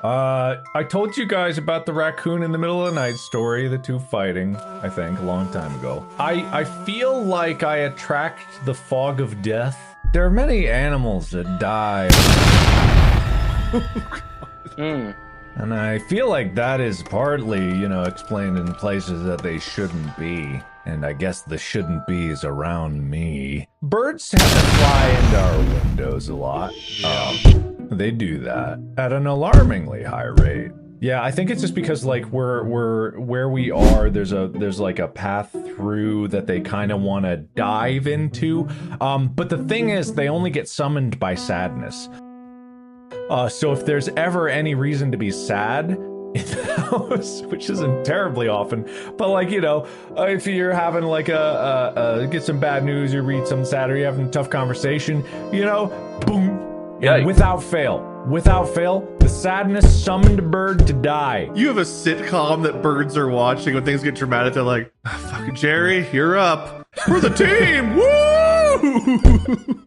I told you guys about the raccoon in the middle of the night story, the two fighting, I think, a long time ago. I feel like I attract the fog of death. There are many animals that die. And I feel like that is partly, you know, explained in places that they shouldn't be. And I guess the shouldn't be's around me. Birds have to fly into our windows a lot. They do that at an alarmingly high rate. Yeah, I think it's just because like we're where we are. There's like a path through that they kind of want to dive into. But the thing is, they only get summoned by sadness. So if there's ever any reason to be sad in the house, which isn't terribly often, but like, you know, if you're having like get some bad news, you read something sad, or you're having a tough conversation, you know, boom. Yeah, without fail, the sadness summoned a bird to die. You have a sitcom that birds are watching when things get dramatic. They're like, oh, fucking Jerry, you're up for the team. Woo!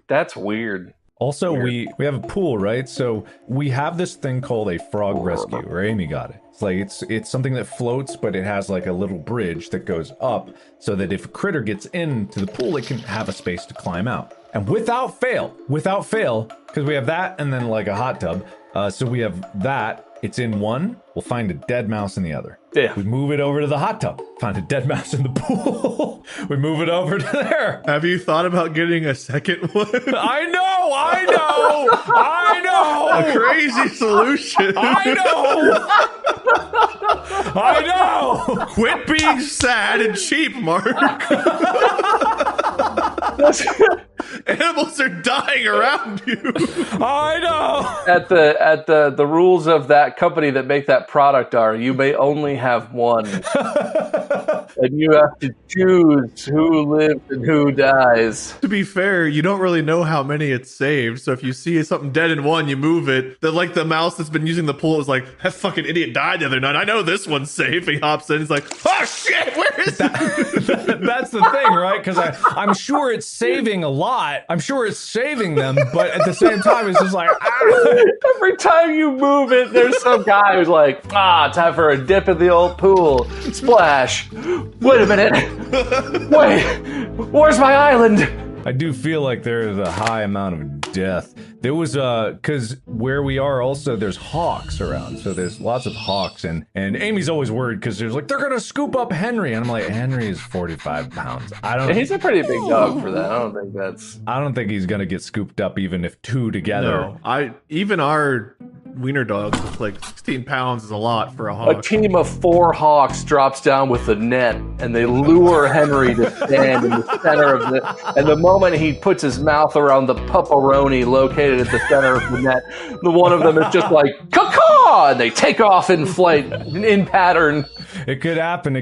That's weird. Also, we have a pool, right? So we have this thing called a frog rescue, or Amy got it. It's like it's something that floats, but it has like a little bridge that goes up so that if a critter gets into the pool, it can have a space to climb out. And without fail, because we have that and then like a hot tub. So we have that. It's in one. We'll find a dead mouse in the other. Yeah. We move it over to the hot tub. Find a dead mouse in the pool. We move it over to there. Have you thought about getting a second one? I know. A crazy solution. I know. Quit being sad and cheap, Mark. Animals are dying around you. I know. At the rules of that company that make that product are, you may only have one. And you have to choose who lives and who dies. To be fair, you don't really know how many it's saved. So if you see something dead in one, you move it. Then like the mouse that's been using the pool is like, that fucking idiot died the other night. I know this one's safe. He hops in. He's like, oh shit, where is that? That's the thing, right? Because I'm sure it's saving a lot. I'm sure it's saving them, but at the same time, it's just like, Every time you move it, there's some guy who's like, time for a dip in the old pool. Splash. Wait a minute. Wait, where's my island? I do feel like there is a high amount of death. There was because where we are also there's hawks around, so there's lots of hawks, and Amy's always worried because there's like they're gonna scoop up Henry, and I'm like, Henry is 45 pounds. He's a pretty big dog for that. I don't think he's gonna get scooped up even if two together. No, even our wiener dogs with like 16 pounds is a lot for a hawk. A team of 4 hawks drops down with the net, and they lure Henry to stand in the center of the. And the moment he puts his mouth around the pepperoni located at the center of the net, the one of them is just like caw, and they take off in flight, in pattern. It could happen,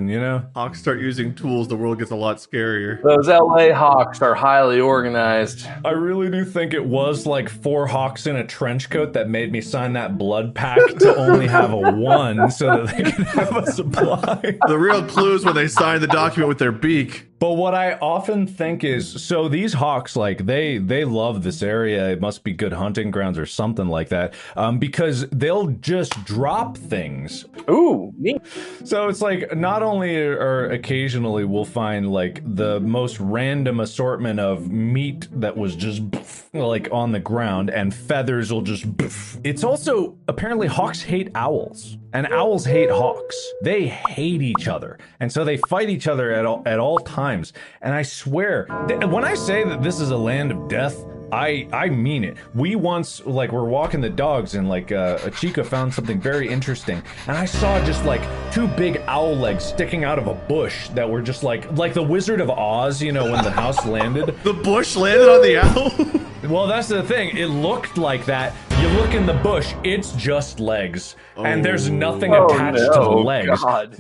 you know? Hawks start using tools, the world gets a lot scarier. Those LA hawks are highly organized. I really do think it was like 4 hawks in a trench coat that made me sign that blood pack to only have a 1 so that they could have a supply. The real clue is when they sign the document with their beak. But what I often think is, so these hawks, like, they love this area. It must be good hunting grounds or something like that, because they'll just drop things. Ooh, neat. So it's like, not only or occasionally we'll find, like, the most random assortment of meat that was just, like, on the ground, and feathers will just... It's also, apparently hawks hate owls, and owls hate hawks. They hate each other, and so they fight each other at all times. And I swear, when I say that this is a land of death, I mean it. We once, like, we're walking the dogs, and like a Chica found something very interesting, and I saw just like 2 big owl legs sticking out of a bush that were just like the Wizard of Oz, you know, when the house landed. The bush landed on the owl? Well, that's the thing. It looked like that. You look in the bush, it's just legs, and there's nothing attached to the legs. God.